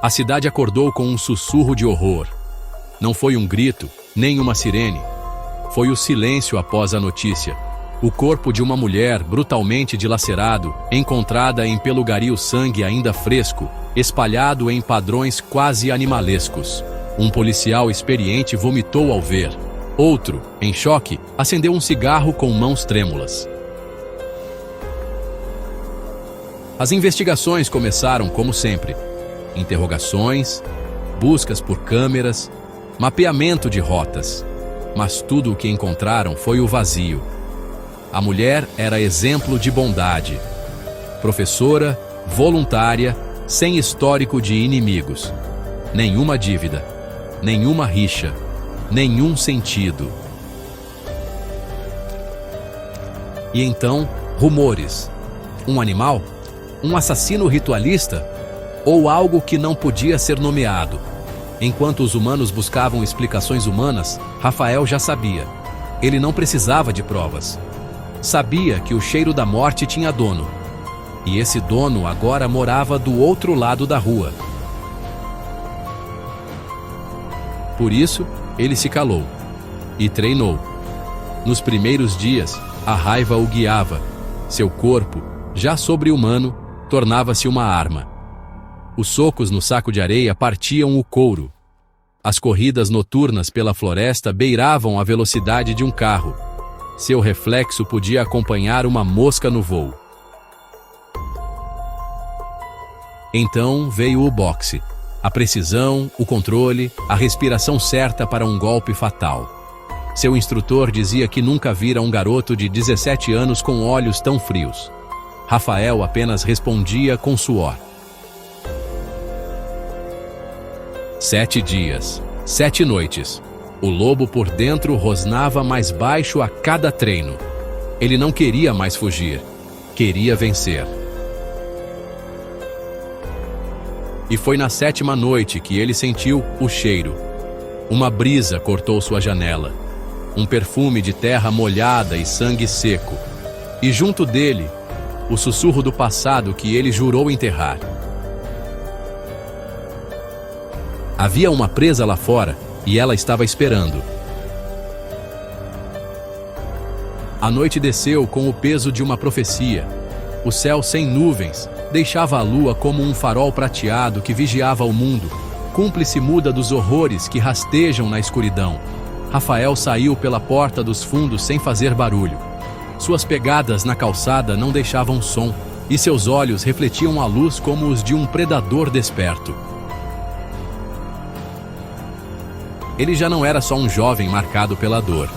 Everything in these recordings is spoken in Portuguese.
A cidade acordou com um sussurro de horror. Não foi um grito, nem uma sirene. Foi o silêncio após a notícia. O corpo de uma mulher brutalmente dilacerado, encontrada em pelugario, sangue ainda fresco, espalhado em padrões quase animalescos. Um policial experiente vomitou ao ver. Outro, em choque, acendeu um cigarro com mãos trêmulas. As investigações começaram como sempre. Interrogações, buscas por câmeras, mapeamento de rotas. Mas tudo o que encontraram foi o vazio. A mulher era exemplo de bondade. Professora, voluntária, sem histórico de inimigos. Nenhuma dívida, nenhuma rixa, nenhum sentido. E então, rumores. Um animal? Um assassino ritualista? Ou algo que não podia ser nomeado? Enquanto os humanos buscavam explicações humanas, Rafael já sabia. Ele não precisava de provas. Sabia que o cheiro da morte tinha dono. E esse dono agora morava do outro lado da rua. Por isso, ele se calou. E treinou. Nos primeiros dias, a raiva o guiava. Seu corpo, já sobre-humano, tornava-se uma arma. Os socos no saco de areia partiam o couro. As corridas noturnas pela floresta beiravam a velocidade de um carro. Seu reflexo podia acompanhar uma mosca no voo. Então veio o boxe. A precisão, o controle, a respiração certa para um golpe fatal. Seu instrutor dizia que nunca vira um garoto de 17 anos com olhos tão frios. Rafael apenas respondia com suor. 7 dias, 7 noites. O lobo por dentro rosnava mais baixo a cada treino. Ele não queria mais fugir. Queria vencer. E foi na 7ª noite que ele sentiu o cheiro. Uma brisa cortou sua janela. Um perfume de terra molhada e sangue seco. E junto dele, o sussurro do passado que ele jurou enterrar. Havia uma presa lá fora e ela estava esperando. A noite desceu com o peso de uma profecia. O céu sem nuvens deixava a lua como um farol prateado que vigiava o mundo, cúmplice muda dos horrores que rastejam na escuridão. Rafael saiu pela porta dos fundos sem fazer barulho. Suas pegadas na calçada não deixavam som, e seus olhos refletiam a luz como os de um predador desperto. Ele já não era só um jovem marcado pela dor.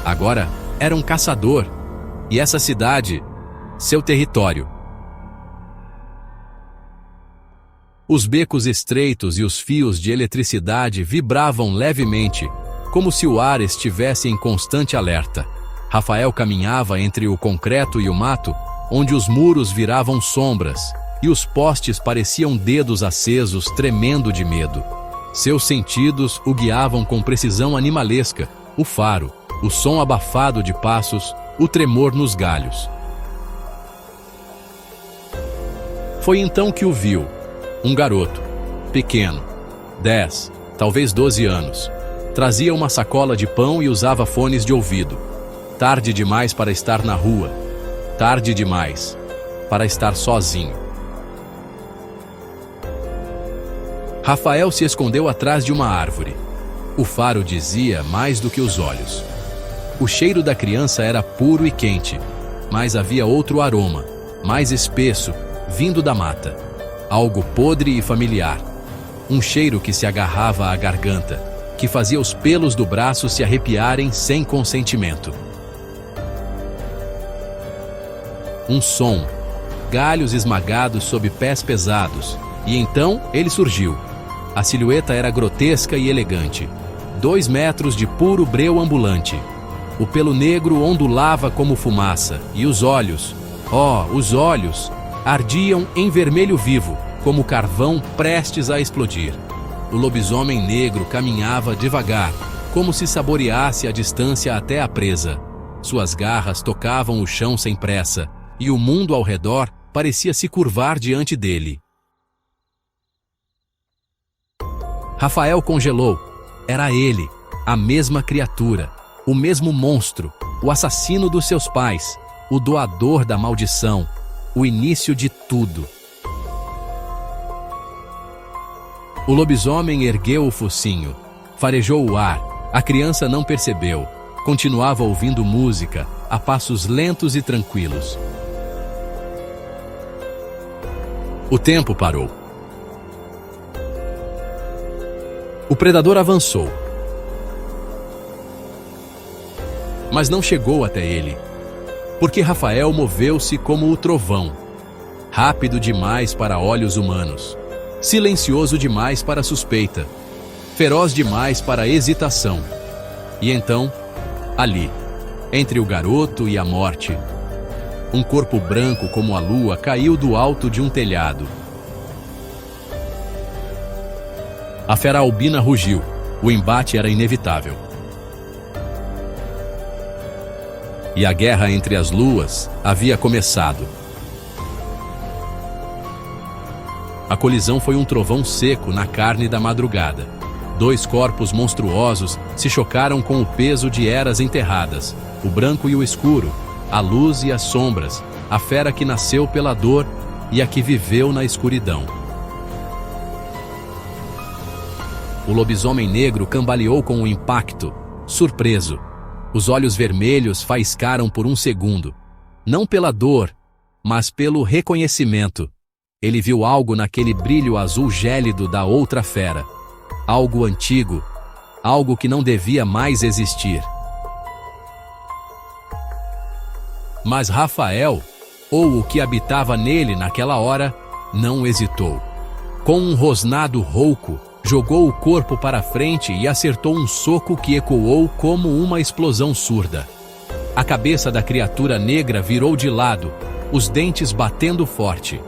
Agora era um caçador. E essa cidade, seu território. Os becos estreitos e os fios de eletricidade vibravam levemente, como se o ar estivesse em constante alerta. Rafael caminhava entre o concreto e o mato, onde os muros viravam sombras, e os postes pareciam dedos acesos tremendo de medo. Seus sentidos o guiavam com precisão animalesca, o faro, o som abafado de passos, o tremor nos galhos. Foi então que o viu, um garoto, pequeno, 10, talvez 12 anos. Trazia uma sacola de pão e usava fones de ouvido. Tarde demais para estar na rua, tarde demais para estar sozinho. Rafael se escondeu atrás de uma árvore. O faro dizia mais do que os olhos. O cheiro da criança era puro e quente, mas havia outro aroma, mais espesso, vindo da mata. Algo podre e familiar. Um cheiro que se agarrava à garganta, que fazia os pelos do braço se arrepiarem sem consentimento. Um som, galhos esmagados sob pés pesados, e então ele surgiu. A silhueta era grotesca e elegante. 2 metros de puro breu ambulante. O pelo negro ondulava como fumaça, e os olhos, os olhos, ardiam em vermelho vivo, como carvão prestes a explodir. O lobisomem negro caminhava devagar, como se saboreasse a distância até a presa. Suas garras tocavam o chão sem pressa, e o mundo ao redor parecia se curvar diante dele. Rafael congelou. Era ele, a mesma criatura, o mesmo monstro, o assassino dos seus pais, o doador da maldição, o início de tudo. O lobisomem ergueu o focinho, farejou o ar. A criança não percebeu. Continuava ouvindo música, a passos lentos e tranquilos. O tempo parou. O predador avançou. Mas não chegou até ele, porque Rafael moveu-se como o trovão, rápido demais para olhos humanos, silencioso demais para suspeita, feroz demais para hesitação. E então, ali, entre o garoto e a morte, um corpo branco como a lua caiu do alto de um telhado. A fera albina rugiu. O embate era inevitável. E a guerra entre as luas havia começado. A colisão foi um trovão seco na carne da madrugada. Dois corpos monstruosos se chocaram com o peso de eras enterradas, o branco e o escuro, a luz e as sombras, a fera que nasceu pela dor e a que viveu na escuridão. O lobisomem negro cambaleou com o impacto, surpreso. Os olhos vermelhos faiscaram por um segundo, não pela dor, mas pelo reconhecimento. Ele viu algo naquele brilho azul gélido da outra fera. Algo antigo, algo que não devia mais existir. Mas Rafael, ou o que habitava nele naquela hora, não hesitou. Com um rosnado rouco, jogou o corpo para frente e acertou um soco que ecoou como uma explosão surda. A cabeça da criatura negra virou de lado, os dentes batendo forte.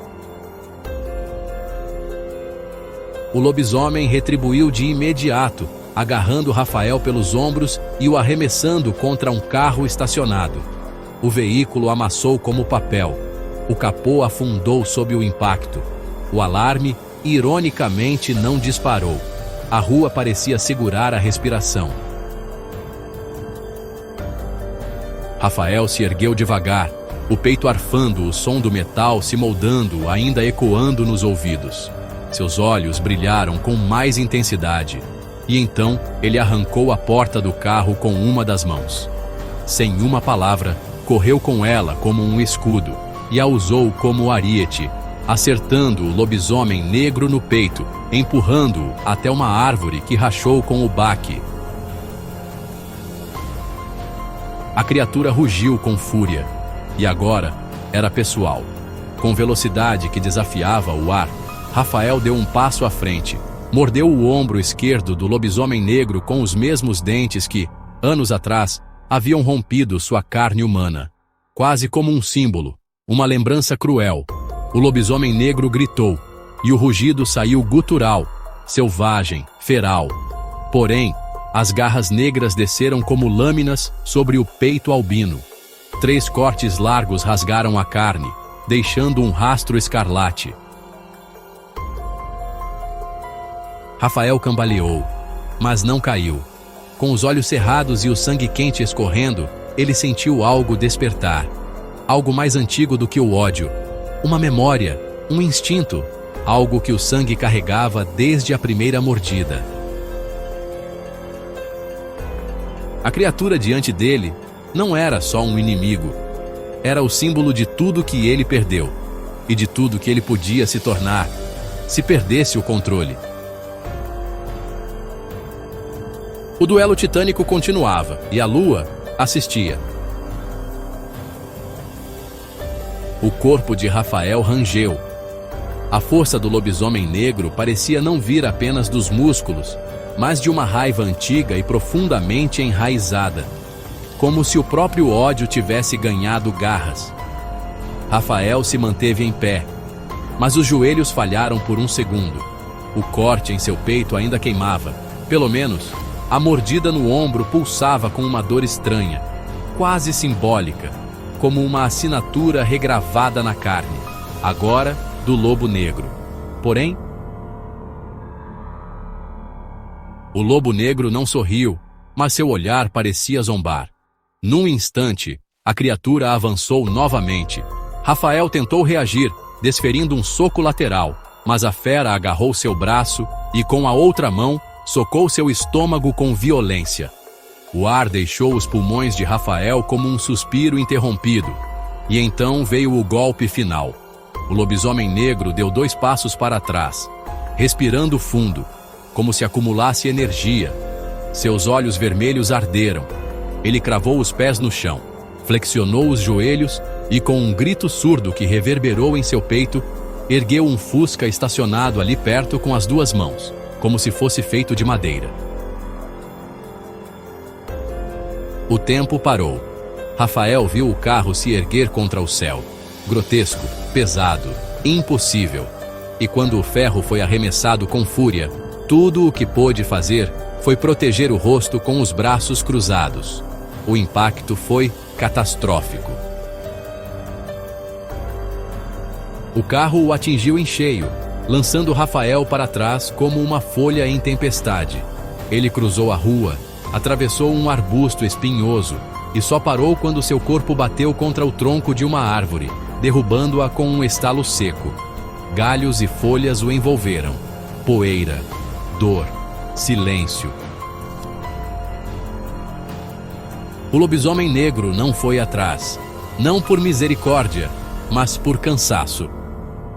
O lobisomem retribuiu de imediato, agarrando Rafael pelos ombros e o arremessando contra um carro estacionado. O veículo amassou como papel. O capô afundou sob o impacto. O alarme, ironicamente, não disparou. A rua parecia segurar a respiração. Rafael se ergueu devagar, o peito arfando, o som do metal se moldando, ainda ecoando nos ouvidos. Seus olhos brilharam com mais intensidade. E então ele arrancou a porta do carro com uma das mãos. Sem uma palavra, correu com ela como um escudo e a usou como ariete, acertando o lobisomem negro no peito, empurrando-o até uma árvore que rachou com o baque. A criatura rugiu com fúria, e agora era pessoal. Com velocidade que desafiava o ar, Rafael deu um passo à frente, mordeu o ombro esquerdo do lobisomem negro com os mesmos dentes que, anos atrás, haviam rompido sua carne humana. Quase como um símbolo, uma lembrança cruel. O lobisomem negro gritou, e o rugido saiu gutural, selvagem, feral. Porém, as garras negras desceram como lâminas sobre o peito albino. 3 cortes largos rasgaram a carne, deixando um rastro escarlate. Rafael cambaleou, mas não caiu. Com os olhos cerrados e o sangue quente escorrendo, ele sentiu algo despertar. Algo mais antigo do que o ódio. Uma memória, um instinto, algo que o sangue carregava desde a primeira mordida. A criatura diante dele não era só um inimigo. Era o símbolo de tudo que ele perdeu e de tudo que ele podia se tornar se perdesse o controle. O duelo titânico continuava e a lua assistia. O corpo de Rafael rangeu. A força do lobisomem negro parecia não vir apenas dos músculos, mas de uma raiva antiga e profundamente enraizada, como se o próprio ódio tivesse ganhado garras. Rafael se manteve em pé, mas os joelhos falharam por um segundo. O corte em seu peito ainda queimava. Pelo menos, a mordida no ombro pulsava com uma dor estranha. quase simbólica, como uma assinatura regravada na carne, agora do lobo negro. Porém, o lobo negro não sorriu, mas seu olhar parecia zombar. Num instante, a criatura avançou novamente. Rafael tentou reagir, desferindo um soco lateral, mas a fera agarrou seu braço e, com a outra mão, socou seu estômago com violência. O ar deixou os pulmões de Rafael como um suspiro interrompido. E então veio o golpe final. O lobisomem negro deu 2 passos para trás, respirando fundo, como se acumulasse energia. Seus olhos vermelhos arderam. Ele cravou os pés no chão, flexionou os joelhos e, com um grito surdo que reverberou em seu peito, ergueu um fusca estacionado ali perto com as 2 mãos, como se fosse feito de madeira. O tempo parou. Rafael viu o carro se erguer contra o céu. Grotesco, pesado, impossível. E quando o ferro foi arremessado com fúria, tudo o que pôde fazer foi proteger o rosto com os braços cruzados. O impacto foi catastrófico. O carro o atingiu em cheio, lançando Rafael para trás como uma folha em tempestade. Ele cruzou a rua, atravessou um arbusto espinhoso e só parou quando seu corpo bateu contra o tronco de uma árvore, derrubando-a com um estalo seco. Galhos e folhas o envolveram. Poeira, dor, silêncio. O lobisomem negro não foi atrás, não por misericórdia, mas por cansaço.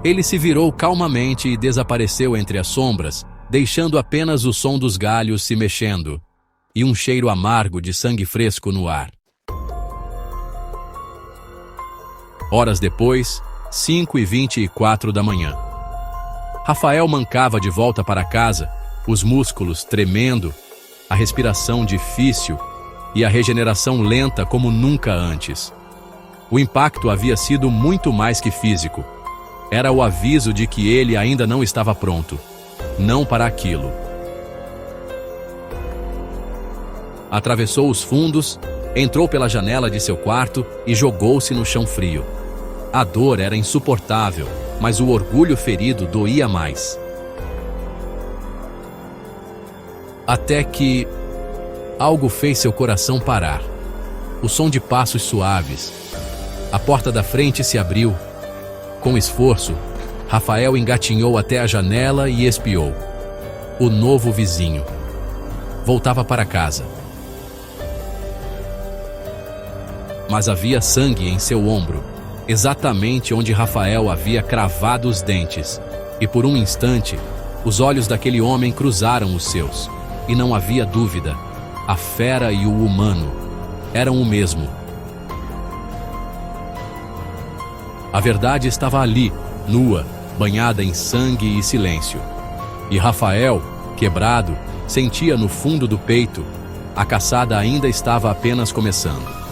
Ele se virou calmamente e desapareceu entre as sombras, deixando apenas o som dos galhos se mexendo e um cheiro amargo de sangue fresco no ar. Horas depois, 5h24 da manhã. Rafael mancava de volta para casa, os músculos tremendo, a respiração difícil e a regeneração lenta como nunca antes. O impacto havia sido muito mais que físico. Era o aviso de que ele ainda não estava pronto, não para aquilo. Atravessou os fundos, entrou pela janela de seu quarto e jogou-se no chão frio. A dor era insuportável, mas o orgulho ferido doía mais. Até que algo fez seu coração parar. O som de passos suaves. A porta da frente se abriu. Com esforço, Rafael engatinhou até a janela e espiou. O novo vizinho. Voltava para casa. Mas havia sangue em seu ombro, exatamente onde Rafael havia cravado os dentes. E por um instante, os olhos daquele homem cruzaram os seus. E não havia dúvida, a fera e o humano eram o mesmo. A verdade estava ali, nua, banhada em sangue e silêncio. E Rafael, quebrado, sentia no fundo do peito, a caçada ainda estava apenas começando.